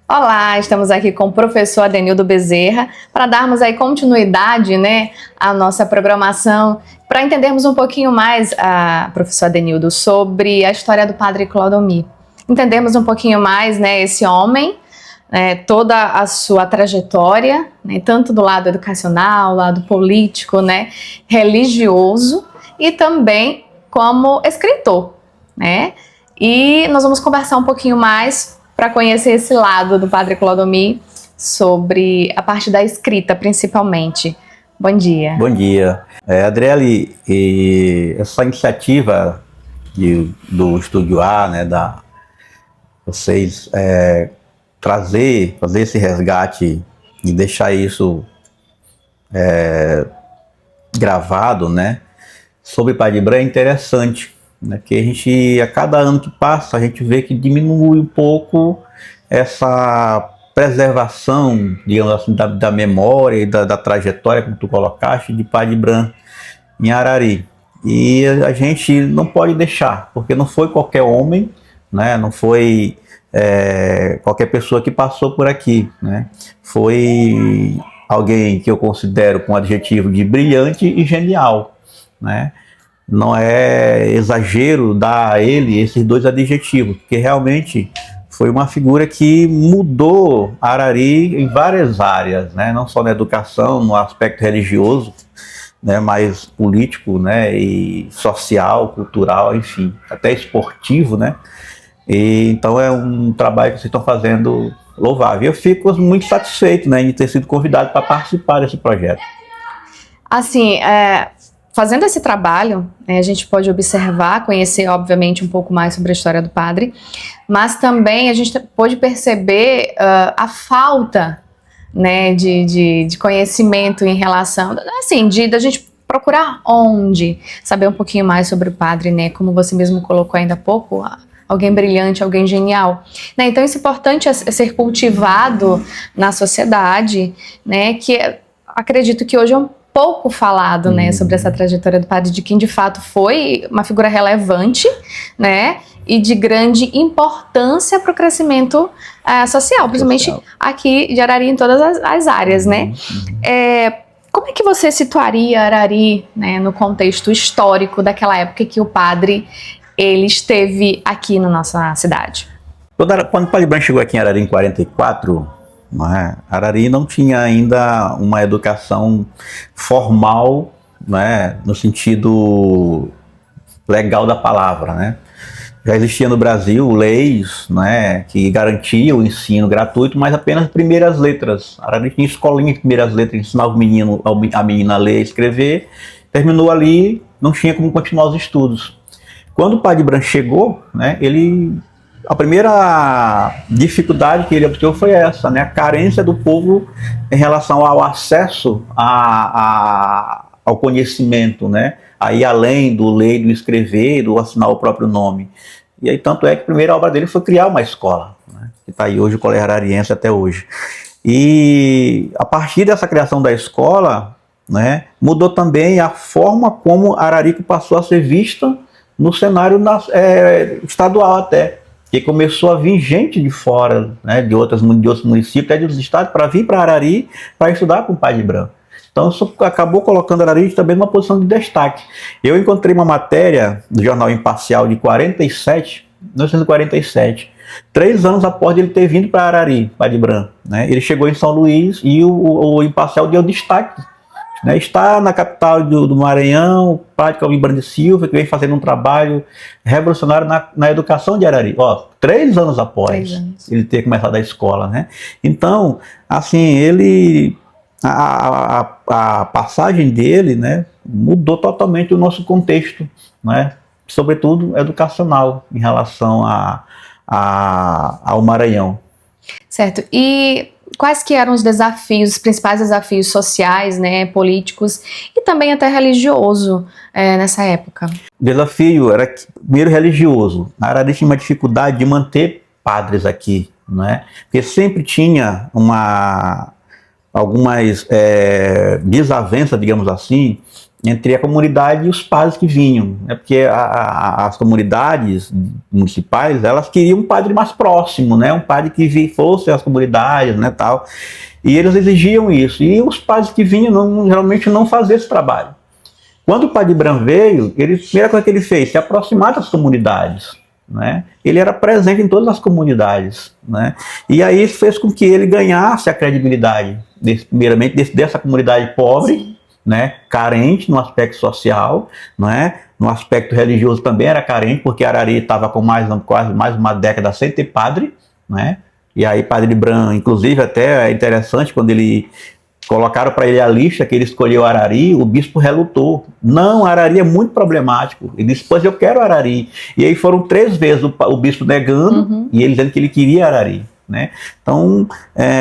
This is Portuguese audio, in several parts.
Olá, estamos aqui com o professor Adenildo Bezerra para darmos aí continuidade, né, à nossa programação, para entendermos um pouquinho mais, professor Adenildo, sobre a história do padre Clodomir. Entendermos um pouquinho mais, né, esse homem, toda a sua trajetória, né, tanto do lado educacional, lado político, né, religioso e também como escritor, né? E nós vamos conversar um pouquinho mais para conhecer esse lado do padre Clodomir, sobre a parte da escrita, principalmente. Bom dia. Bom dia. Adriele, essa iniciativa do Estúdio A, né, vocês fazer esse resgate e deixar isso gravado, né, sobre Padre Bran é interessante. Que a gente, a cada ano que passa, a gente vê que diminui um pouco essa preservação, digamos assim, da memória e da trajetória, como tu colocaste, de Padre Bran em Arari. E a gente não pode deixar, porque não foi qualquer homem, né? Não foi qualquer pessoa que passou por aqui, né? Foi alguém que eu considero com o adjetivo de brilhante e genial, né? Não é exagero dar a ele esses dois adjetivos, porque realmente foi uma figura que mudou Arari em várias áreas, né? Não só na educação, no aspecto religioso, né? Mas político, né? E social, cultural, enfim, até esportivo, né? Então é um trabalho que vocês estão fazendo louvável. Eu fico muito satisfeito, né, de ter sido convidado para participar desse projeto. Assim, fazendo esse trabalho, a gente pode observar, conhecer, obviamente, um pouco mais sobre a história do padre, mas também a gente pode perceber a falta, né, de conhecimento em relação, assim, da gente procurar onde, saber um pouquinho mais sobre o padre, né, como você mesmo colocou ainda há pouco, alguém brilhante, alguém genial, né? Então isso é importante ser cultivado na sociedade, né, que acredito que hoje é um pouco falado, né, sobre essa trajetória do padre, de quem de fato foi uma figura relevante, né, e de grande importância para o crescimento social, principalmente aqui de Arari, em todas as áreas, né. Como é que você situaria Arari, né, no contexto histórico daquela época que o padre ele esteve aqui na nossa cidade? Quando o Padre Bran chegou aqui em Arari em 44, Arari não tinha ainda uma educação formal, né, no sentido legal da palavra, né? Já existia no Brasil leis, né, que garantiam o ensino gratuito, mas apenas primeiras letras. Arari tinha escolinha de primeiras letras, ensinava a menina a ler e escrever, terminou ali, não tinha como continuar os estudos. Quando o Padre Bran chegou, né, a primeira dificuldade que ele obteve foi essa, né, a carência do povo em relação ao acesso ao conhecimento, né, aí além do ler, do escrever, do assinar o próprio nome. E aí tanto é que a primeira obra dele foi criar uma escola, né, que está aí hoje o Colégio Arariense até hoje. E a partir dessa criação da escola, né, mudou também a forma como Ararico passou a ser vista no cenário estadual até, que começou a vir gente de fora, né, de outros municípios, até dos estados, para vir para Arari para estudar com o Padre Bran. Então isso acabou colocando Arari também numa posição de destaque. Eu encontrei uma matéria do jornal Imparcial de 1947, 3 anos após ele ter vindo para Arari, Padre Bran, né? Ele chegou em São Luís e o Imparcial deu destaque, né? Está na capital do Maranhão, o padre Clodomir Brandi Silva, que vem fazendo um trabalho revolucionário na educação de Arari. 3 anos após ele ter começado a escola, né? Então, assim, a passagem dele, né, mudou totalmente o nosso contexto, né? Sobretudo educacional, em relação ao Maranhão. Certo. E quais que eram os desafios, os principais desafios sociais, né, políticos e também até religioso nessa época? O desafio era, primeiro, religioso. A Arari tinha uma dificuldade de manter padres aqui, né? Porque sempre tinha algumas desavenças, digamos assim, entre a comunidade e os padres que vinham, né? Porque as comunidades municipais, elas queriam um padre mais próximo, né? Um padre que fosse às comunidades, né, tal. E eles exigiam isso. E os padres que vinham geralmente não faziam esse trabalho. Quando o Padre Bran veio, a primeira coisa que ele fez, se aproximar das comunidades, né? Ele era presente em todas as comunidades, né? E aí isso fez com que ele ganhasse a credibilidade, primeiramente dessa comunidade pobre, né? Carente no aspecto social, né? No aspecto religioso também era carente, porque Arari estava com quase mais uma década sem ter padre, né? E aí Padre Bran, inclusive, até é interessante, quando ele colocaram para ele a lista que ele escolheu Arari, o bispo relutou. Não, Arari é muito problemático. Ele disse, pois eu quero Arari. E aí foram 3 vezes o bispo negando, e ele dizendo que ele queria Arari, né? Então,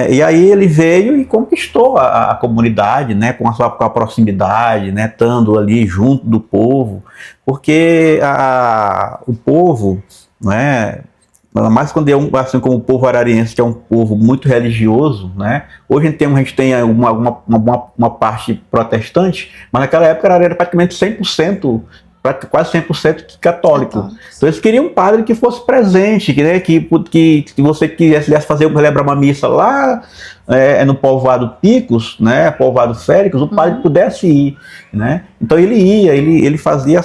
e aí ele veio e conquistou a comunidade, né, com a proximidade, né, estando ali junto do povo, porque o povo, né, mas quando assim como o povo arariense, que é um povo muito religioso, né? Hoje a gente tem uma parte protestante, mas naquela época Arari era praticamente 100%, quase 100% católico. Então eles queriam um padre que fosse presente, que você quisesse celebrar uma missa lá no povoado Picos, né, povoado Féricos, o padre pudesse ir, né? Então ele ia, ele fazia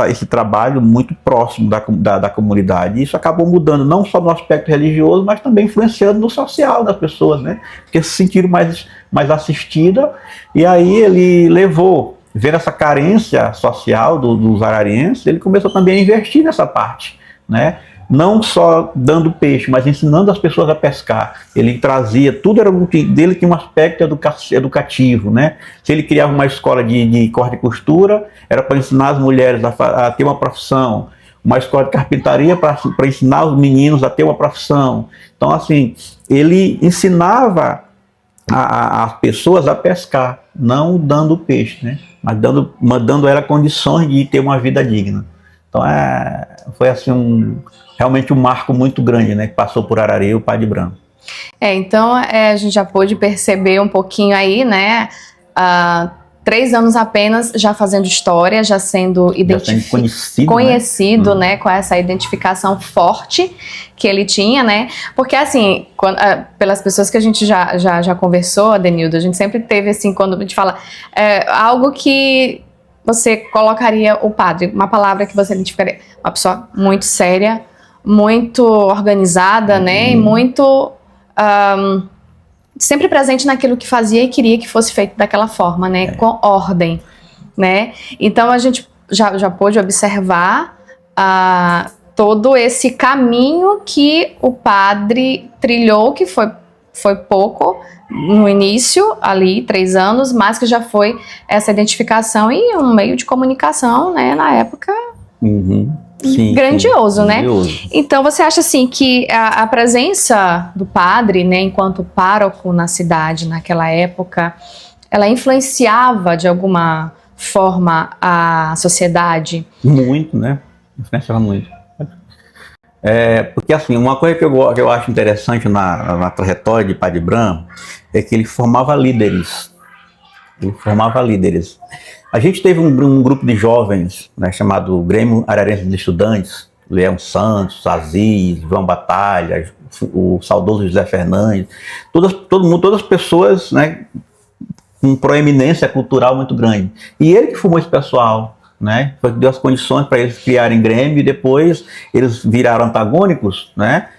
esse trabalho muito próximo da comunidade. E isso acabou mudando não só no aspecto religioso, mas também influenciando no social das pessoas, né? Porque se sentiram mais assistidas, e aí ele levou, vendo essa carência social dos ararienses, ele começou também a investir nessa parte, né? Não só dando peixe, mas ensinando as pessoas a pescar. Ele trazia, tudo dele tinha um aspecto educativo, né? Se ele criava uma escola de corte e costura, era para ensinar as mulheres a ter uma profissão. Uma escola de carpintaria para ensinar os meninos a ter uma profissão. Então, assim, ele ensinava as pessoas a pescar, não dando peixe, né? Mas dando a ela condições de ter uma vida digna. Então foi assim realmente um marco muito grande, né, que passou por Arari o Padre Bran. Então a gente já pôde perceber um pouquinho aí, né, 3 anos apenas já fazendo história, já sendo conhecido, né, com essa identificação forte que ele tinha, né, porque assim, pelas pessoas que a gente já conversou, Adenildo, a gente sempre teve assim, quando a gente fala algo que você colocaria o padre, uma palavra que você identificaria, uma pessoa muito séria, muito organizada, né, e muito sempre presente naquilo que fazia e queria que fosse feito daquela forma, né, com ordem, né. Então a gente já pôde observar todo esse caminho que o padre trilhou, que foi pouco no início, ali, 3 anos, mas que já foi essa identificação e um meio de comunicação, né, na época, grandioso, né? Grandioso. Então você acha assim que a presença do padre, né, enquanto pároco na cidade naquela época, ela influenciava de alguma forma a sociedade? Muito, né? Influenciava muito. Porque assim, uma coisa que eu acho interessante na trajetória de Padre Bran é que ele formava líderes. A gente teve um grupo de jovens, né, chamado Grêmio Ararense de Estudantes, Leão Santos, Aziz, João Batalha, o saudoso José Fernandes, todas pessoas, né, com proeminência cultural muito grande. E ele que formou esse pessoal, né, foi que deu as condições para eles criarem Grêmio, e depois eles viraram antagônicos, né,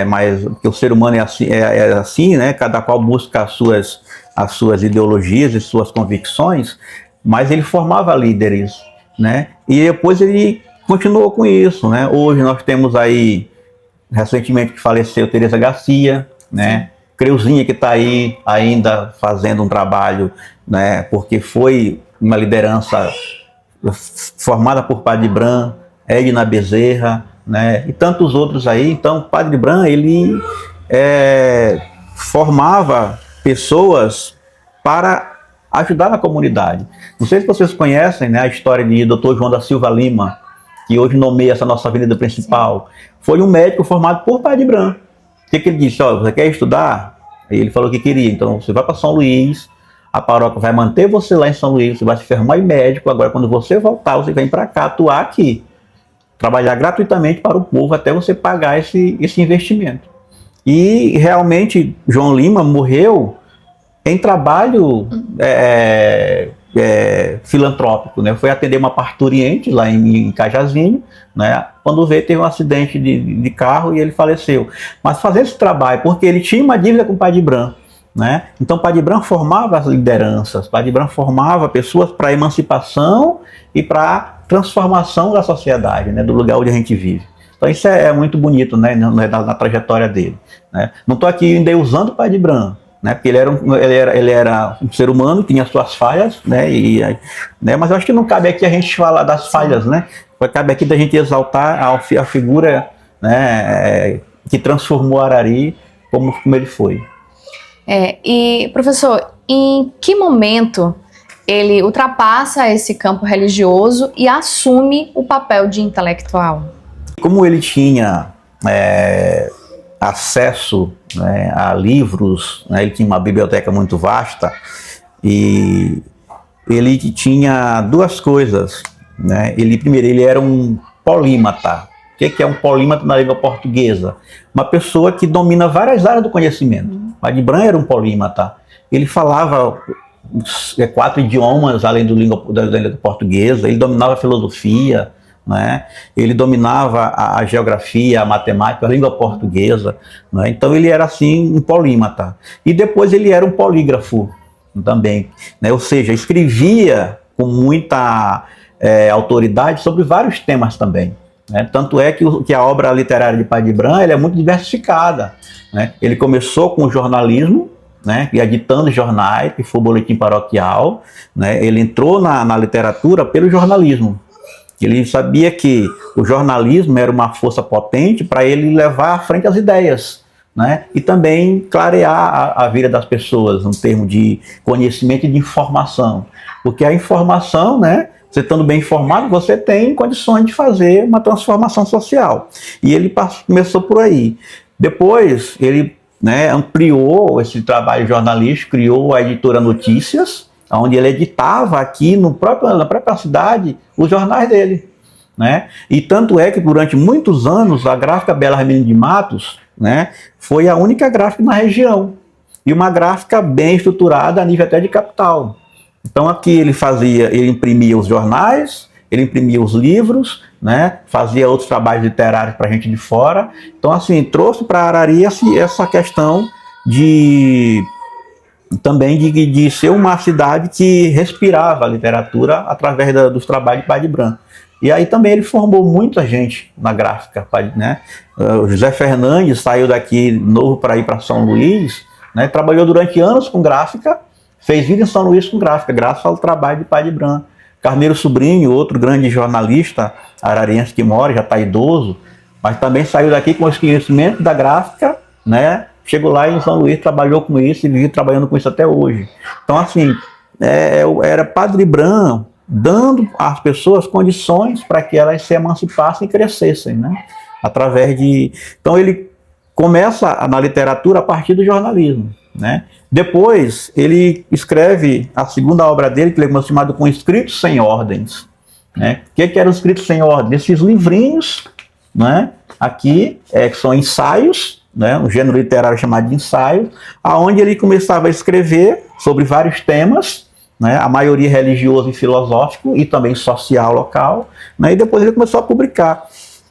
mas porque o ser humano é assim, né, cada qual busca as suas ideologias e suas convicções, mas ele formava líderes, né, e depois ele continuou com isso, né. Hoje nós temos aí, recentemente que faleceu, Teresa Garcia, né, Creuzinha, que está aí ainda fazendo um trabalho, né, porque foi uma liderança formada por Padre Bran, Edna Bezerra, né, e tantos outros aí. Então, o Padre Bran, ele formava pessoas para ajudar na comunidade. Não sei se vocês conhecem, né, a história de Dr. João da Silva Lima, que hoje nomeia essa nossa avenida principal. Sim. Foi um médico formado por Padre Bran. O que ele disse? Ó, você quer estudar? Aí ele falou que queria, então você vai para São Luís, a paróquia vai manter você lá em São Luís, você vai se formar em médico, agora quando você voltar, você vem para cá atuar aqui, trabalhar gratuitamente para o povo até você pagar esse investimento. E realmente João Lima morreu em trabalho filantrópico, né? Foi atender uma parturiente lá em Cajazinho, né? Quando veio, teve um acidente de carro e ele faleceu. Mas fazendo esse trabalho, porque ele tinha uma dívida com o Padre Bran, né? Então Padre Bran formava as lideranças, Padre Bran formava pessoas para a emancipação e para a transformação da sociedade, né? Do lugar onde a gente vive. Então isso é muito bonito, né? Na trajetória dele, né? Não estou aqui endeusando o Padre Bran, né? Porque ele era um ser humano, tinha suas falhas, né? Mas eu acho que não cabe aqui a gente falar das falhas, né? Cabe aqui da gente exaltar a figura, né, que transformou Arari como ele foi. E professor, em que momento ele ultrapassa esse campo religioso e assume o papel de intelectual? Como ele tinha acesso, né, a livros, né, ele tinha uma biblioteca muito vasta e ele tinha duas coisas, né? Primeiro, ele era um polímata. O que é um polímata na língua portuguesa? Uma pessoa que domina várias áreas do conhecimento. Padre Bran era um polímata. Ele falava 4 idiomas além da língua portuguesa, ele dominava a filosofia, né? Ele dominava a geografia, a matemática, a língua portuguesa, né? Então ele era assim um polímata. E depois ele era um polígrafo também, né? Ou seja, escrevia com muita autoridade sobre vários temas também, né? Tanto é que a obra literária de Padre Bran é muito diversificada, né? Ele começou com o jornalismo, né, editando jornais, que foi o Boletim Paroquial, né? Ele entrou na literatura pelo jornalismo. Ele sabia que o jornalismo era uma força potente para ele levar à frente as ideias, né? E também clarear a vida das pessoas, no termo de conhecimento e de informação. Porque a informação, né, você estando bem informado, você tem condições de fazer uma transformação social. E ele começou por aí. Depois, ele, né, ampliou esse trabalho jornalístico, criou a editora Notícias, onde ele editava aqui na própria cidade os jornais dele, né? E tanto é que durante muitos anos a gráfica Bela Ramelino de Matos, né, foi a única gráfica na região, e uma gráfica bem estruturada a nível até de capital. Então aqui ele imprimia os jornais, ele imprimia os livros, né, fazia outros trabalhos literários para gente de fora. Então assim, trouxe para Arari essa questão também de ser uma cidade que respirava a literatura através dos trabalhos de Padre Bran. E aí também ele formou muita gente na gráfica, né? O José Fernandes saiu daqui novo para ir para São Luís, né? Trabalhou durante anos com gráfica, fez vida em São Luís com gráfica, graças ao trabalho de Padre Bran. Carneiro Sobrinho, outro grande jornalista arariense que mora, já está idoso, mas também saiu daqui com os conhecimentos da gráfica, né? Chegou lá em São Luís, trabalhou com isso e vive trabalhando com isso até hoje. Então, assim, era Padre Bran dando às pessoas condições para que elas se emancipassem e crescessem, né? Através de... Então, ele começa na literatura a partir do jornalismo, né? Depois, ele escreve a segunda obra dele, que é chamado Com Escritos Sem Ordens, né? O que eram os escritos sem ordem? Esses livrinhos, né? Aqui, que são ensaios, né, um gênero literário chamado de ensaio, aonde ele começava a escrever sobre vários temas, né, a maioria religioso e filosófico e também social local, né, e depois ele começou a publicar,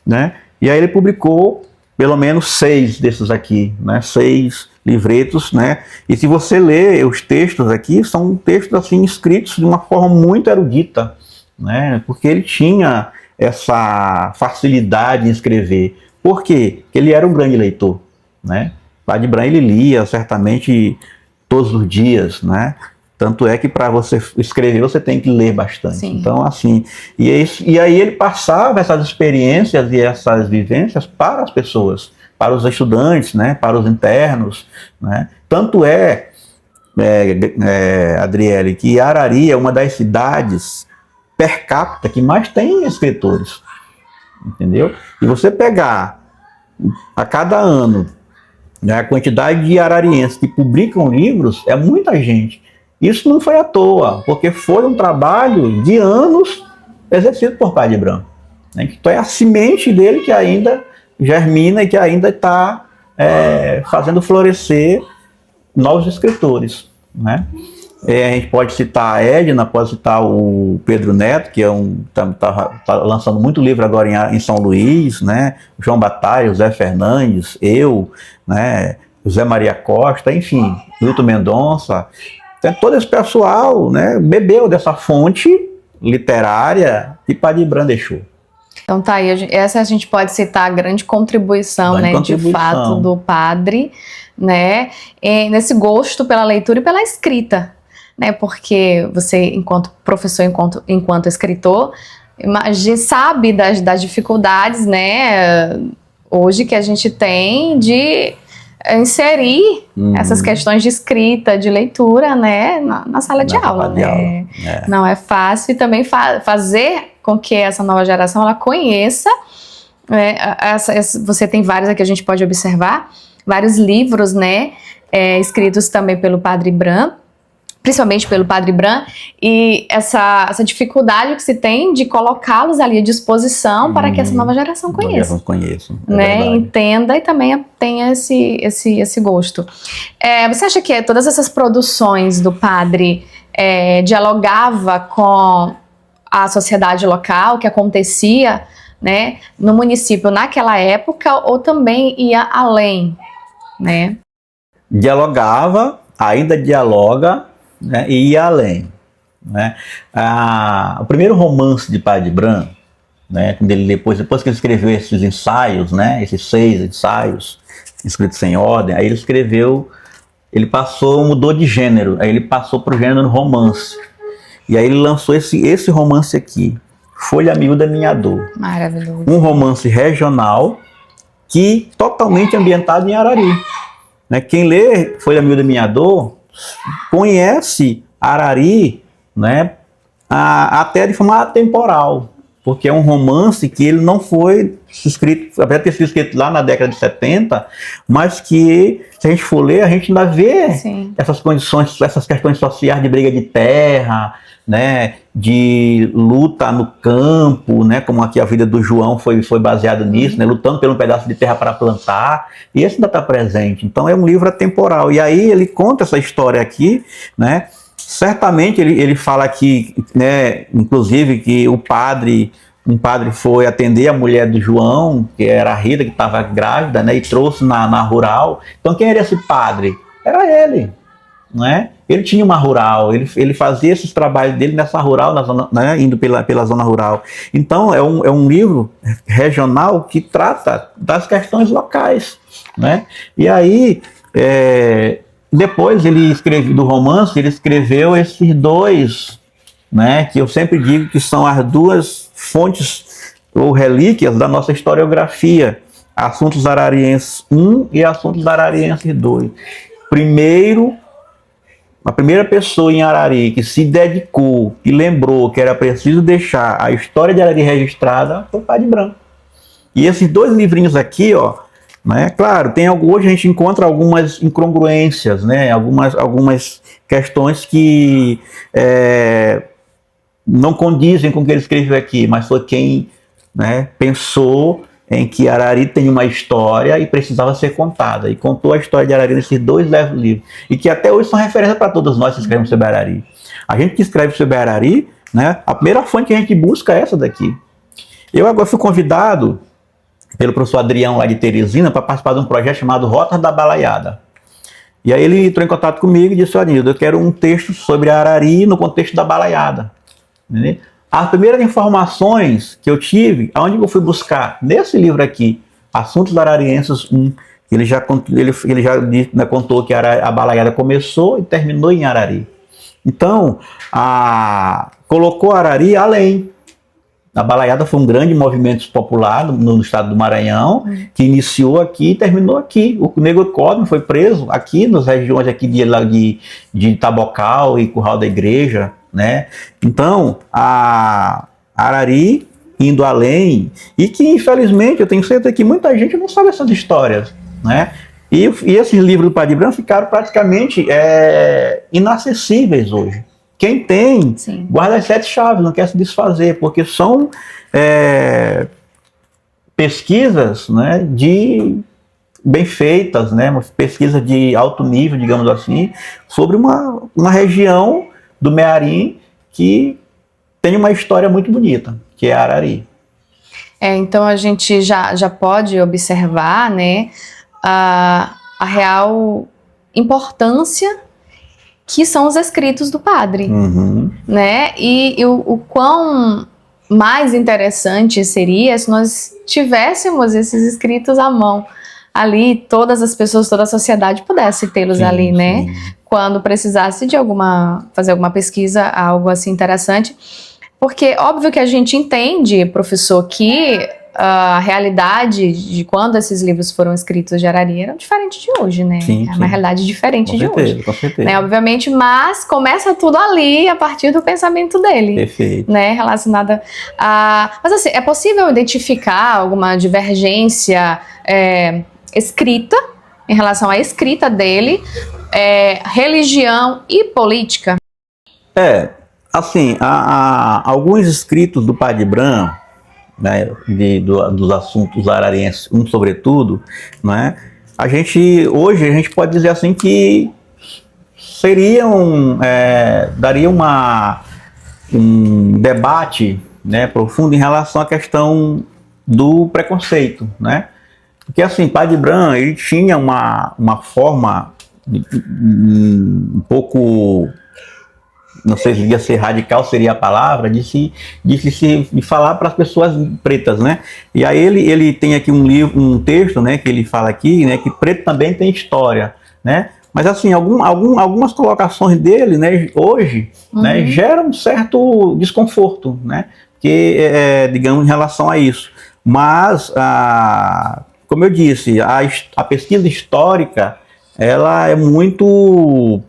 né, e aí ele publicou pelo menos 6 desses aqui, né, 6 livretos, né, e se você ler os textos aqui, são textos assim escritos de uma forma muito erudita, né, porque ele tinha essa facilidade em escrever. Por quê? Porque ele era um grande leitor, né? Padre Bran, ele lia certamente todos os dias, né? Tanto é que para você escrever você tem que ler bastante. Sim. Então, assim, e aí ele passava essas experiências e essas vivências para as pessoas, para os estudantes, né? Para os internos, né? Tanto Adriele, que Arari é uma das cidades per capita que mais tem escritores, entendeu? E você pegar a cada ano né? A quantidade de ararienses que publicam livros é muita gente. Isso não foi à toa, porque foi um trabalho de anos exercido por Padre Branco, né? Então é a semente dele que ainda germina e que ainda está fazendo florescer novos escritores, né? A gente pode citar a Edna, pode citar o Pedro Neto, que tá lançando muito livro agora em São Luís, né? João Batalha, José Fernandes, eu, né? José Maria Costa, enfim, Milton Mendonça. Então, todo esse pessoal, né, bebeu dessa fonte literária que Padre Branco deixou. Então tá aí, essa a gente pode citar a grande contribuição, né, de fato, do padre, né, nesse gosto pela leitura e pela escrita, né, porque você, enquanto professor, enquanto escritor, sabe das dificuldades, né, hoje que a gente tem de inserir essas questões de escrita, de leitura, né, na sala de aula, né? Não é fácil, e também fazer com que essa nova geração ela conheça, né, você tem vários aqui, a gente pode observar, vários livros, né, escritos também pelo Padre Branco, principalmente pelo Padre Branco, e essa dificuldade que se tem de colocá-los ali à disposição para que essa nova geração conheça. Né, entenda e também tenha esse gosto. Você acha que todas essas produções do padre dialogava com a sociedade local, que acontecia, né, no município naquela época, ou também ia além, né? Dialogava, ainda dialoga, né, e ia além, né? O primeiro romance de Padre Branco, né, depois que ele escreveu esses ensaios, né, esses 6 ensaios escritos sem ordem, aí ele mudou de gênero, aí ele passou para o gênero romance, e aí ele lançou esse romance aqui, Folha Miúda Minha Dor. Maravilhoso. Um romance regional que totalmente ambientado em Arari, né? Quem lê Folha Miúda Minha Dor conhece Arari, né, até de forma atemporal, porque é um romance que ele não foi escrito, apesar de ter sido escrito lá na década de 70, mas que, se a gente for ler, a gente ainda vê essas condições, essas questões sociais de briga de terra, né, de luta no campo, né, como aqui a vida do João foi baseada nisso, né, lutando por um pedaço de terra para plantar, e esse ainda está presente. Então é um livro atemporal. E aí ele conta essa história aqui, né. Certamente ele fala aqui, né, inclusive, que um padre foi atender a mulher do João, que era a Rita, que estava grávida, né, e trouxe na rural. Então quem era esse padre? Era ele, né? Ele tinha uma rural, ele fazia esses trabalhos dele nessa rural, na zona, né, indo pela zona rural. Então é um livro regional que trata das questões locais, né? E aí, depois ele escreveu esses 2, né, que eu sempre digo que são as 2 fontes ou relíquias da nossa historiografia, Assuntos Ararienses 1 e Assuntos Ararienses 2. A primeira pessoa em Arari que se dedicou e lembrou que era preciso deixar a história de Arari registrada foi o Padre Branco. E esses 2 livrinhos aqui, ó, né, claro, hoje a gente encontra algumas incongruências, né, algumas questões que não condizem com o que ele escreveu aqui, mas foi quem, né, pensou em que Arari tem uma história e precisava ser contada, e contou a história de Arari nesses 2 livros, e que até hoje são referência para todos nós que escrevemos sobre Arari. A gente que escreve sobre Arari, né, a primeira fonte que a gente busca é essa daqui. Eu agora fui convidado pelo professor Adrião lá de Teresina para participar de um projeto chamado Rotas da Balaiada. E aí ele entrou em contato comigo e disse: "Ó, Nildo, eu quero um texto sobre Arari no contexto da balaiada." Entendeu? As primeiras informações que eu tive, aonde eu fui buscar? Nesse livro aqui, Assuntos Ararienses 1, ele já contou que a balaiada começou e terminou em Arari. Então, colocou Arari além. A balaiada foi um grande movimento popular no estado do Maranhão, que iniciou aqui e terminou aqui. O Negro Cosme foi preso aqui nas regiões aqui de Tabocal e Curral da Igreja, né? Então, a Arari indo além, e que infelizmente eu tenho certeza que muita gente não sabe essas histórias, né? E esses livros do Padre Branco ficaram praticamente inacessíveis hoje. Quem tem, Sim. guarda as 7 chaves, não quer se desfazer, porque são pesquisas, né, bem feitas, né, uma pesquisa de alto nível, digamos assim, sobre uma região do Mearim que tem uma história muito bonita, que é Arari. Então a gente já pode observar, né, a real importância que são os escritos do padre, né? E o quão mais interessante seria se nós tivéssemos esses escritos à mão. Ali, todas as pessoas, toda a sociedade pudesse tê-los ali, né? Quando precisasse de fazer alguma pesquisa, algo assim interessante. Porque, óbvio que a gente entende, professor, que a realidade de quando esses livros foram escritos de Arari era diferente de hoje, né? É uma realidade diferente de hoje. Com certeza. Né? Obviamente, mas começa tudo ali a partir do pensamento dele. Perfeito. Né? Relacionada a... Mas assim, é possível identificar alguma divergência escrita, em relação à escrita dele, religião e política? Assim, há alguns escritos do Padre Branco, né, dos assuntos ararienses, sobretudo, né, hoje a gente pode dizer assim que daria um debate, né, profundo em relação à questão do preconceito, né, porque assim, Padre Branco, ele tinha uma forma um pouco, não sei se ia ser radical, seria a palavra, de falar para as pessoas pretas, né? E aí ele tem aqui um texto, né, que ele fala aqui, né, que preto também tem história, né? Mas assim, algumas colocações dele, né, hoje, né, geram um certo desconforto, né? Digamos, em relação a isso. Mas, como eu disse, a pesquisa histórica, ela é muito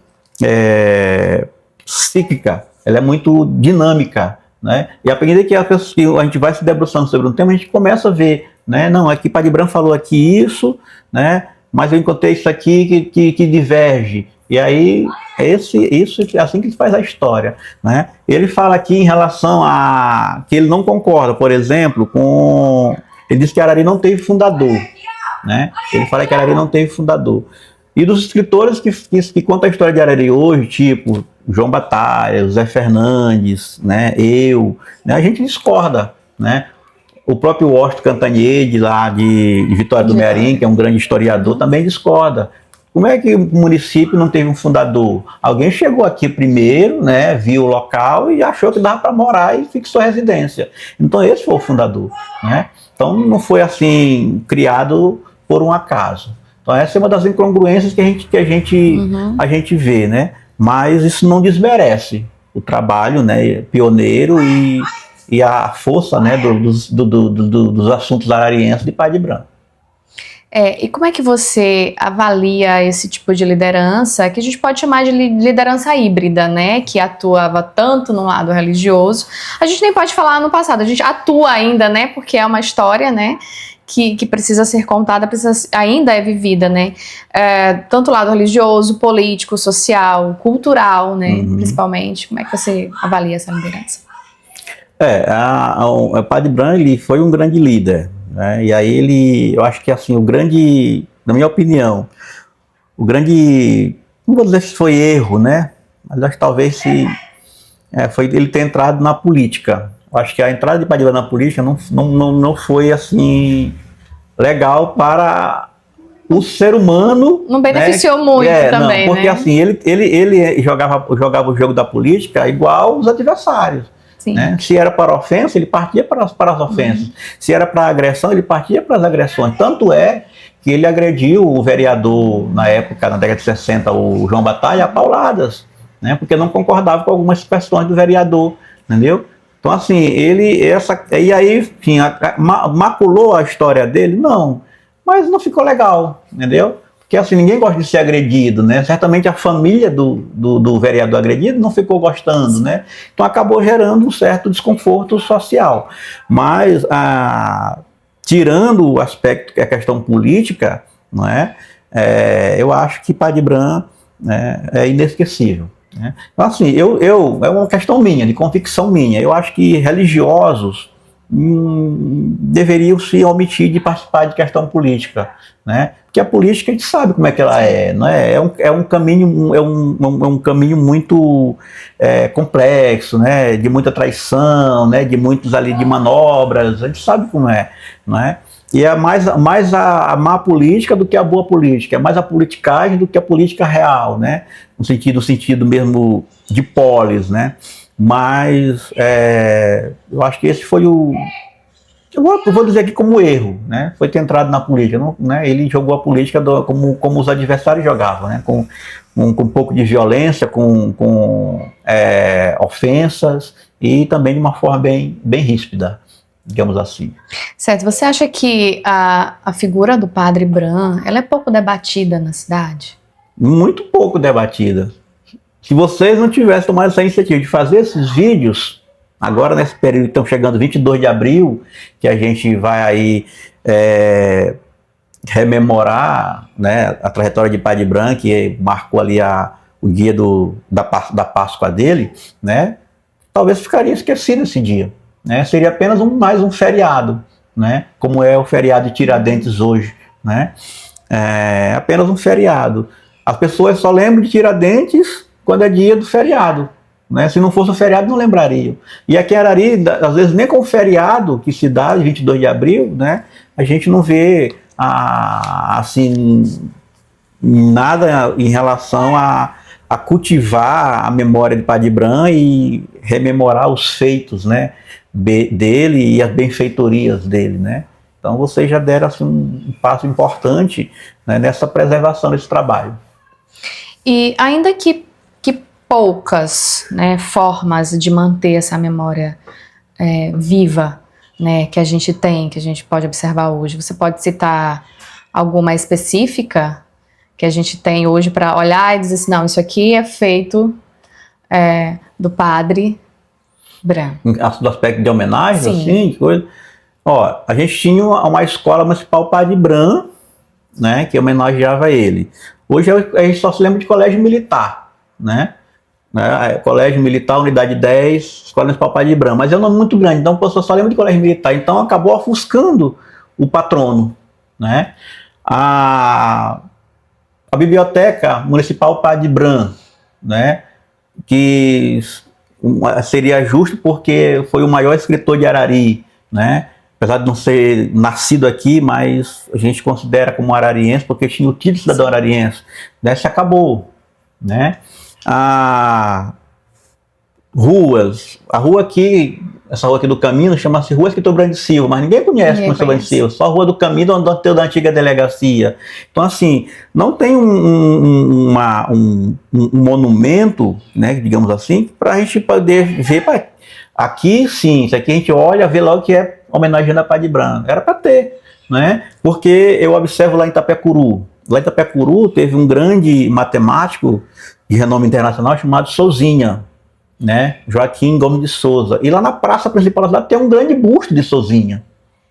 cíclica, ela é muito dinâmica, né? E à medida que a gente vai se debruçando sobre um tema, a gente começa a ver, né? Não, aqui Padre Branco falou aqui isso, né? Mas eu encontrei isso aqui que diverge. E aí, isso é assim que se faz a história, né? Ele fala aqui em relação a que ele não concorda, por exemplo, ele diz que Arari não teve fundador, né? Ele fala que Arari não teve fundador. E dos escritores que contam a história de Arari hoje, tipo João Batalha, José Fernandes, né, né, a gente discorda, né? O próprio Washington Cantanhede, lá de Vitória do Mearim, que é um grande historiador, também discorda. Como é que o município não teve um fundador? Alguém chegou aqui primeiro, né, viu o local e achou que dava para morar e fixou a residência. Então esse foi o fundador, né? Então não foi assim criado por um acaso. Então essa é uma das incongruências que a gente vê, né? Mas isso não desmerece o trabalho, né, pioneiro e a força, né, dos assuntos ararienses de Padre Branco. E como é que você avalia esse tipo de liderança, que a gente pode chamar de liderança híbrida, né, que atuava tanto no lado religioso? A gente nem pode falar no passado, a gente atua ainda, né, porque é uma história, né, que precisa ser contada, ainda é vivida, né? Tanto o lado religioso, político, social, cultural, né? Principalmente. Como é que você avalia essa liderança? O Padre Branco, ele foi um grande líder, né? E aí eu acho que assim, na minha opinião, não vou dizer se foi erro, né? Mas acho que talvez foi ele ter entrado na política. Eu acho que a entrada de Padre Branco na política não foi assim legal para o ser humano. Não beneficiou, né? Muito também, não, porque, né? Assim, ele jogava o jogo da política igual os adversários. Né? Se era para ofensa, ele partia para as ofensas. Se era para agressão, ele partia para as agressões. Tanto é que ele agrediu o vereador, na época, na década de 60, o João Batalha, a pauladas, né? Porque não concordava com algumas questões do vereador, entendeu? Então, assim, e aí, enfim, maculou a história dele? Não, mas não ficou legal, entendeu? Porque, assim, ninguém gosta de ser agredido, né? Certamente a família do vereador agredido não ficou gostando, né? Então, acabou gerando um certo desconforto social. Mas, tirando o aspecto que é a questão política, não é? eu acho que Padre Bran, né, é inesquecível. Né? Então, assim, é uma questão minha, de convicção minha. Eu acho que religiosos deveriam se omitir de participar de questão política, né? Porque a política a gente sabe como é que ela é, né? É um caminho, um caminho muito complexo, né? De muita traição, né? De muitos ali de manobras, a gente sabe como é, né? E é mais a má política do que a boa política, é mais a politicagem do que a política real, né? No sentido mesmo de polis, né? Mas eu acho que esse foi eu vou dizer aqui como erro, né? Foi ter entrado na política, não, né? Ele jogou a política como os adversários jogavam, né? Com um pouco de violência, com ofensas e também de uma forma bem ríspida, digamos assim. Certo. Você acha que a figura do Padre Bran, ela é pouco debatida na cidade? Muito pouco debatida. Se vocês não tivessem tomado essa iniciativa de fazer esses vídeos, agora nesse período, estão chegando 22 de abril, que a gente vai aí rememorar, né, a trajetória de Padre Bran, que marcou ali o dia da Páscoa dele, né, talvez ficaria esquecido esse dia. Né, seria apenas mais um feriado, né, como é o feriado de Tiradentes hoje. Né, apenas um feriado. As pessoas só lembram de Tiradentes quando é dia do feriado, né? Se não fosse o feriado, não lembrariam. E aqui em Arari, às vezes, nem com o feriado que se dá, 22 de abril, né? A gente não vê, assim, nada em relação a cultivar a memória de Padre Bran e rememorar os feitos, né, dele e as benfeitorias dele, né? Então, vocês já deram assim, um passo importante, né, nessa preservação desse trabalho. E ainda que poucas, né, formas de manter essa memória viva, né, que a gente tem, que a gente pode observar hoje, você pode citar alguma específica que a gente tem hoje para olhar e dizer assim, não, isso aqui é feito do Padre Bran. Do aspecto de homenagem, Sim. assim, coisa. Ó, a gente tinha uma escola municipal Padre Bran, né, que homenageava ele. Hoje a gente só se lembra de colégio militar, né? Colégio Militar, Unidade 10, Escola Municipal Padre Bran, mas é um nome muito grande, então a pessoa só lembra de colégio militar, então acabou ofuscando o patrono, né? A Biblioteca Municipal Padre Bran, né? Que seria justo porque foi o maior escritor de Arari, né? Apesar de não ser nascido aqui, mas a gente considera como arariense porque tinha o título de cidadão arariense, né? Se acabou, né? Ruas, a rua aqui, essa rua aqui do Caminho chama-se Rua Escritor Brand Silva, mas ninguém conhece como Brand Silva, só a Rua do Caminho onde da antiga delegacia. Então assim, não tem um monumento, né, digamos assim, para a gente poder ver, aqui sim, isso aqui a gente olha, vê logo que é homenageando a Padre Bran, era para ter, né, porque eu observo lá em Itapecuru teve um grande matemático de renome internacional chamado Souzinha, né? Joaquim Gomes de Souza. E lá na praça principal da cidade tem um grande busto de Souzinha,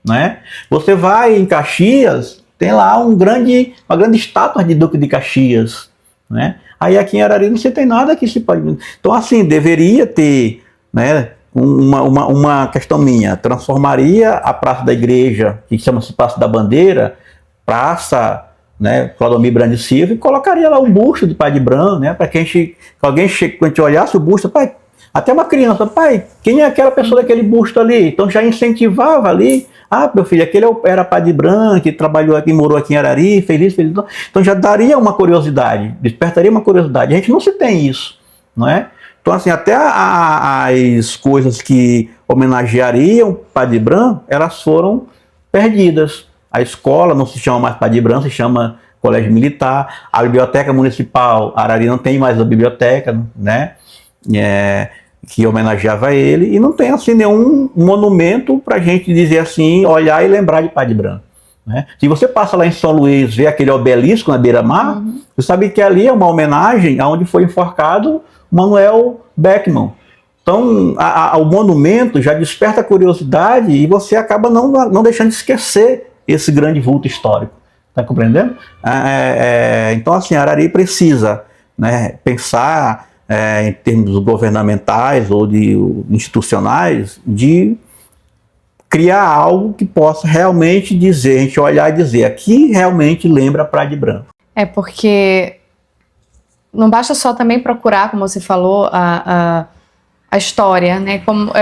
né? Você vai em Caxias, tem lá uma grande estátua de Duque de Caxias, né? Aí aqui em Arari não se tem nada que se pode... Então assim, deveria ter, né, uma questão minha, transformaria a Praça da Igreja, que chama-se Praça da Bandeira, Praça, né, Clodomir Brand Silva, e colocaria lá um busto de Padre Bran, né, para que alguém quando a gente olhasse o busto, pai, até uma criança, pai, quem é aquela pessoa daquele busto ali? Então já incentivava ali, meu filho, aquele era Padre Bran, que trabalhou aqui, morou aqui em Arari, feliz. Então já daria uma curiosidade, despertaria uma curiosidade. A gente não se tem isso, não é? Então assim, até as coisas que homenageariam Padre Bran, elas foram perdidas. A escola não se chama mais Padre Bran, se chama Colégio Militar. A biblioteca municipal, Arari não tem mais a biblioteca, né? Que homenageava ele. E não tem assim nenhum monumento para a gente dizer assim, olhar e lembrar de Padre Bran. Né? Se você passa lá em São Luís, vê aquele obelisco na beira-mar, você sabe que ali é uma homenagem aonde foi enforcado Manuel Beckmann. Então, o monumento já desperta a curiosidade e você acaba não deixando de esquecer esse grande vulto histórico, Está compreendendo? Então, assim, Arari precisa, né, pensar em termos governamentais ou de institucionais, de criar algo que possa realmente dizer, a gente olhar e dizer, aqui realmente lembra Praia de Branco. Porque não basta só também procurar, como você falou, a história, né? Como,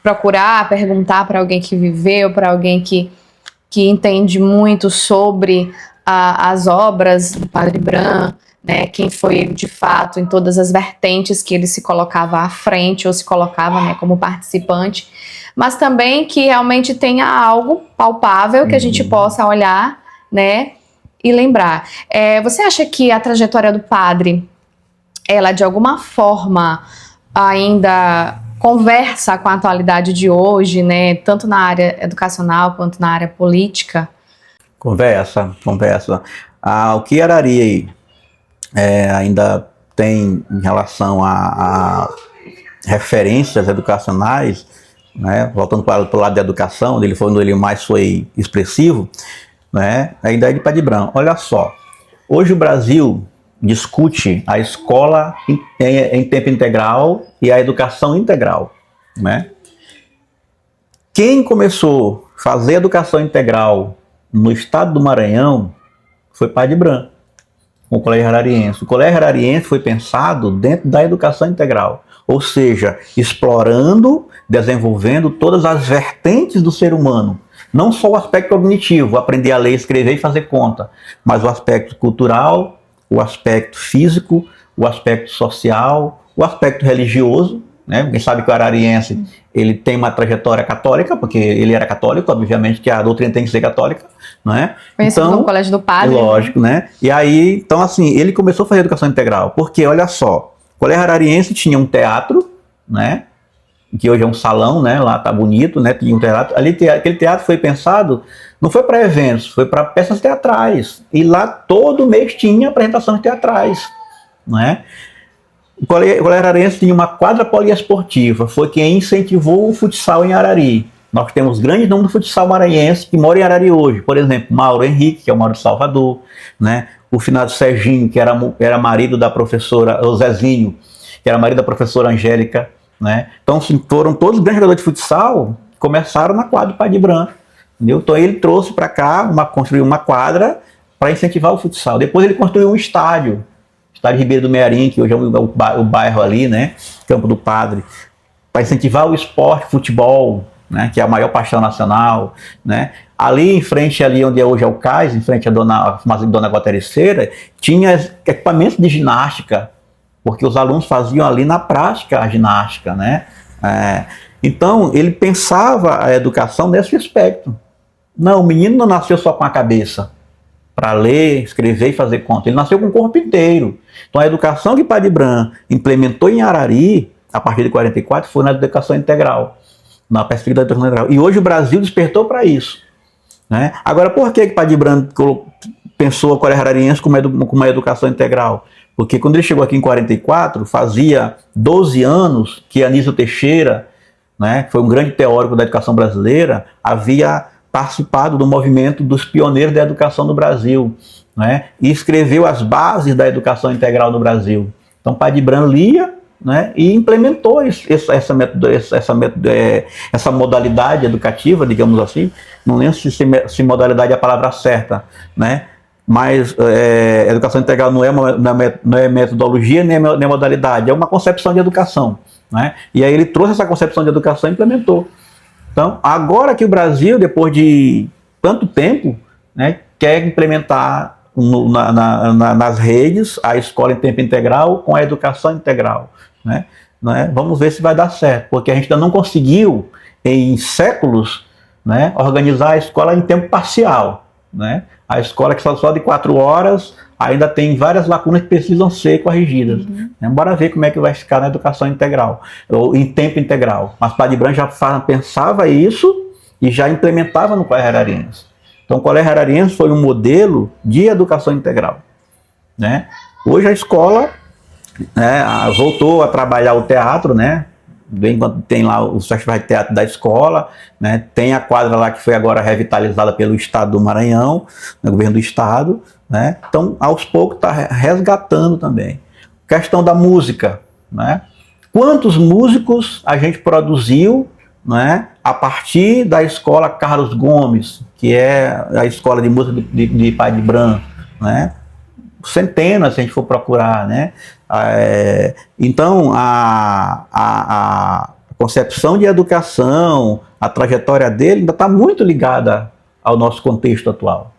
procurar, perguntar para alguém que viveu, para alguém que entende muito sobre as obras do Padre Bran, né, quem foi de fato em todas as vertentes que ele se colocava à frente ou se colocava, né, como participante, mas também que realmente tenha algo palpável que a gente possa olhar, né, e lembrar. Você acha que a trajetória do padre, ela de alguma forma ainda conversa com a atualidade de hoje, né, tanto na área educacional quanto na área política? Conversa. O que Arari ainda tem em relação a referências educacionais, né, voltando para o lado da educação, onde ele mais foi expressivo, né, a ideia de Padre Bran. Olha só, hoje o Brasil discute a escola em tempo integral e a educação integral, né? Quem começou a fazer educação integral no estado do Maranhão foi Padre Bran, com o Colégio Arariense. O Colégio Arariense foi pensado dentro da educação integral, ou seja, explorando, desenvolvendo todas as vertentes do ser humano. Não só o aspecto cognitivo, aprender a ler, escrever e fazer conta, mas o aspecto cultural, o aspecto físico, o aspecto social, o aspecto religioso, né? Quem sabe que o arariense ele tem uma trajetória católica, porque ele era católico, obviamente que a doutrina tem que ser católica, né? Conhecido como Colégio do Padre. Lógico, né? E aí, então assim, ele começou a fazer educação integral, porque olha só, o Colégio Arariense tinha um teatro, né? Que hoje é um salão, né? Lá tá bonito, né? Tinha um teatro. Aquele teatro foi pensado, não foi para eventos, foi para peças teatrais. E lá todo mês tinha apresentações teatrais, né? O Colégio Arariense tinha uma quadra poliesportiva, foi quem incentivou o futsal em Arari. Nós temos grandes nomes do futsal maranhense que moram em Arari hoje. Por exemplo, Mauro Henrique, que é o Mauro de Salvador, né? O finado Serginho, que era marido da professora, o Zezinho, que era marido da professora Angélica, né? Então, foram todos os grandes jogadores de futsal, começaram na quadra do Padre Bran, entendeu? Então ele trouxe para cá, construiu uma quadra para incentivar o futsal. Depois ele construiu um estádio Ribeiro do Mearim, que hoje é o bairro ali, né? Campo do Padre, para incentivar o esporte, futebol, né? Que é a maior paixão nacional, né? Ali em frente, ali onde hoje é o cais, em frente à Dona Guatericeira, tinha equipamentos de ginástica, porque os alunos faziam ali na prática a ginástica, né? Então, ele pensava a educação nesse aspecto. Não, o menino não nasceu só com a cabeça para ler, escrever e fazer conta. Ele nasceu com o corpo inteiro. Então, a educação que Padre Bran implementou em Arari, a partir de 44, foi na educação integral, na perspectiva da educação integral. E hoje o Brasil despertou para isso, né? Agora, por que Padre Bran pensou a Colégio Arariense como uma educação integral? Porque quando ele chegou aqui em 44, fazia 12 anos que Anísio Teixeira, né, que foi um grande teórico da educação brasileira, havia participado do movimento dos pioneiros da educação no Brasil, né, e escreveu as bases da educação integral no Brasil. Então, Padre Bran lia, né, e implementou essa modalidade educativa, digamos assim. Não lembro se modalidade é a palavra certa, né? Mas educação integral não é metodologia nem é modalidade, é uma concepção de educação, né? E aí ele trouxe essa concepção de educação e implementou. Então, agora que o Brasil, depois de tanto tempo, né, quer implementar nas redes a escola em tempo integral com a educação integral, né? Vamos ver se vai dar certo, porque a gente ainda não conseguiu, em séculos, né, organizar a escola em tempo parcial, né? A escola que só de 4 horas ainda tem várias lacunas que precisam ser corrigidas. Bora ver como é que vai ficar na educação integral, ou em tempo integral. Mas Padre Bran já pensava isso e já implementava no Colégio Arariense. Então o Colégio Arariense foi um modelo de educação integral, né? Hoje a escola, né, voltou a trabalhar o teatro, né? Bem, quando tem lá os festivais de teatro da escola, né? Tem a quadra lá que foi agora revitalizada pelo Estado do Maranhão, no governo do Estado, né? Então, aos poucos está resgatando também. Questão da música, né? Quantos músicos a gente produziu, né, a partir da escola Carlos Gomes, que é a escola de música de Padre Bran, né? Centenas, se a gente for procurar, né? Então, a concepção de educação, a trajetória dele ainda está muito ligada ao nosso contexto atual.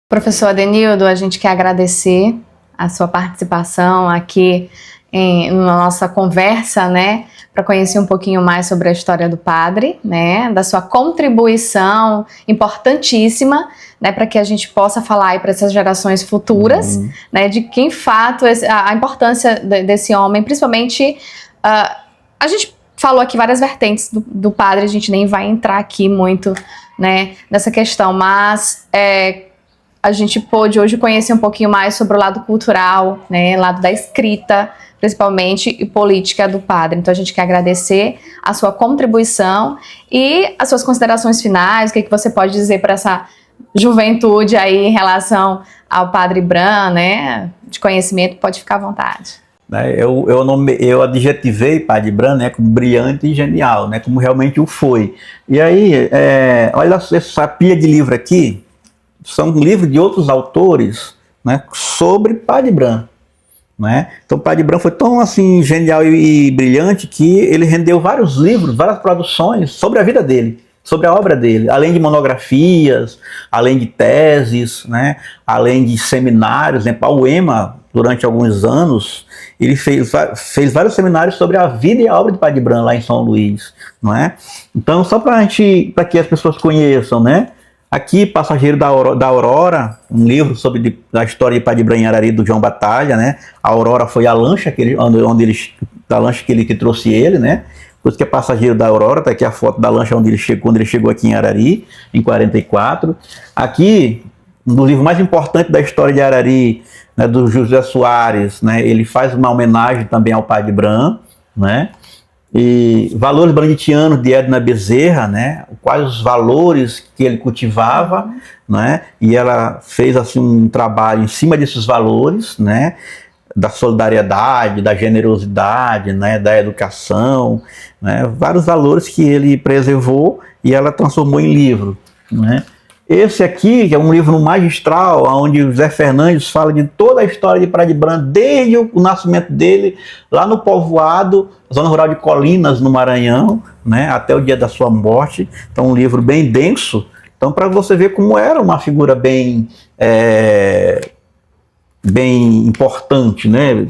Professor Adenildo, a gente quer agradecer a sua participação aqui na nossa conversa, né, para conhecer um pouquinho mais sobre a história do padre, né, da sua contribuição importantíssima, né, para que a gente possa falar aí para essas gerações futuras, né, de que, em fato, a importância desse homem, principalmente, a gente falou aqui várias vertentes do padre, a gente nem vai entrar aqui muito, né, nessa questão, mas a gente pôde hoje conhecer um pouquinho mais sobre o lado cultural, né, lado da escrita, principalmente, e política do padre. Então a gente quer agradecer a sua contribuição e as suas considerações finais, o que você pode dizer para essa juventude aí em relação ao Padre Bran, né, de conhecimento, pode ficar à vontade. Eu adjetivei Padre Bran, né, como brilhante e genial, né, como realmente o foi. E aí, olha essa pilha de livro aqui, são livros de outros autores, né, sobre Padre Bran. Né? Então, Padre Bran foi tão assim genial e brilhante que ele rendeu vários livros, várias produções sobre a vida dele, sobre a obra dele, além de monografias, além de teses, né? Além de seminários, né? Paulo Ema, durante alguns anos, ele fez vários seminários sobre a vida e a obra de Padre Bran lá em São Luís, não é? Então, só para que as pessoas conheçam, né? Aqui, Passageiro da Aurora, um livro sobre a história de Padre Bran em Arari, do João Batalha, né? A Aurora foi a lancha que trouxe ele, né? Por isso que é Passageiro da Aurora, tá aqui a foto da lancha quando ele chegou aqui em Arari, em 44. Aqui, um dos livros mais importantes da história de Arari, né, do José Soares, né? Ele faz uma homenagem também ao Padre Bran, né? E Valores Branditianos, de Edna Bezerra, né? Quais os valores que ele cultivava, né? E ela fez assim um trabalho em cima desses valores, né? Da solidariedade, da generosidade, né? Da educação, né? Vários valores que ele preservou e ela transformou em livro, né? Esse aqui, que é um livro magistral, onde o Zé Fernandes fala de toda a história de Padre Bran, desde o nascimento dele, lá no povoado, zona rural de Colinas, no Maranhão, né, até o dia da sua morte. Então, um livro bem denso. Então, para você ver como era uma figura bem importante, né?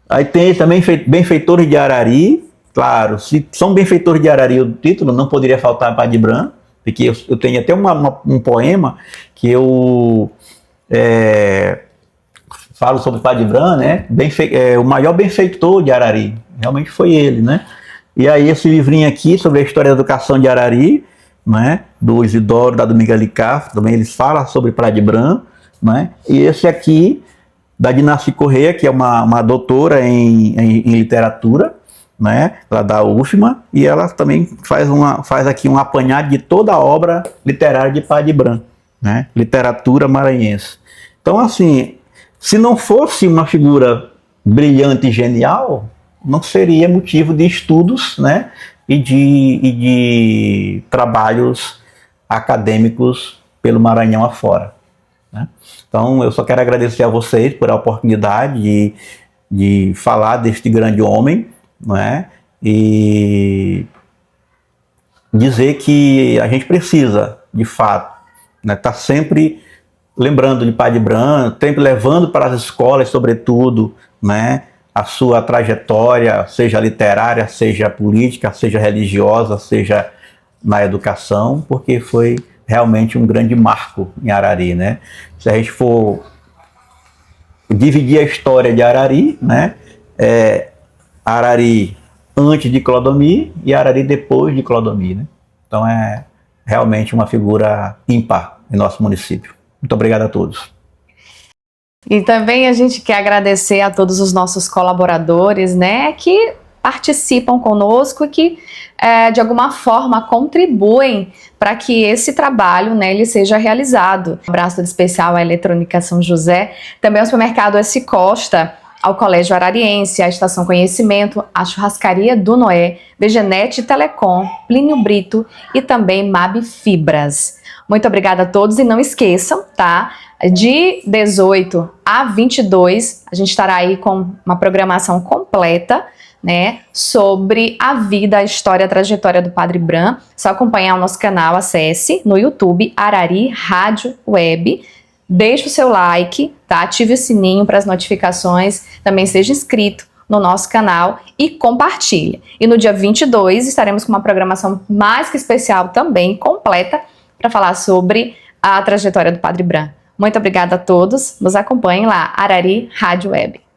Aí tem também benfeitores de Arari. Claro, se são benfeitores de Arari, o título não poderia faltar Padre Bran, porque eu tenho até um poema que eu falo sobre Padre Bran, né? O maior benfeitor de Arari, realmente foi ele, né? E aí esse livrinho aqui sobre a história da educação de Arari, né? Do Isidoro, da Dominga Alicaf, também eles falam sobre Padre Bran, né? E esse aqui da Dinaci Correia, que é uma doutora em literatura, né, lá da UFMA, e ela também faz aqui um apanhado de toda a obra literária de Padre Bran, né, literatura maranhense. Então, assim, se não fosse uma figura brilhante e genial, não seria motivo de estudos, né, e de trabalhos acadêmicos pelo Maranhão afora, né? Então, eu só quero agradecer a vocês por a oportunidade de falar deste grande homem, não é? E dizer que a gente precisa, de fato, né, tá sempre lembrando de Padre Bran, sempre levando para as escolas, sobretudo, né, a sua trajetória, seja literária, seja política, seja religiosa, seja na educação, porque foi realmente um grande marco em Arari, né? Se a gente for dividir a história de Arari, né, Arari antes de Clodomir e Arari depois de Clodomir, né? Então é realmente uma figura ímpar em nosso município. Muito obrigado a todos. E também a gente quer agradecer a todos os nossos colaboradores, né, que participam conosco e que, de alguma forma, contribuem para que esse trabalho, né, ele seja realizado. Um abraço todo especial à Eletrônica São José, também ao Supermercado S. Costa, ao Colégio Arariense, à Estação Conhecimento, à Churrascaria do Noé, Begenete Telecom, Plínio Brito e também Mab Fibras. Muito obrigada a todos e não esqueçam, tá? De 18 a 22, a gente estará aí com uma programação completa, né, sobre a vida, a história, a trajetória do Padre Bran. Só acompanhar o nosso canal, acesse no YouTube Arari Rádio Web. Deixe o seu like, tá? Ative o sininho para as notificações, também seja inscrito no nosso canal e compartilhe. E no dia 22 estaremos com uma programação mais que especial também, completa, para falar sobre a trajetória do Padre Bran. Muito obrigada a todos, nos acompanhem lá, Arari Rádio Web.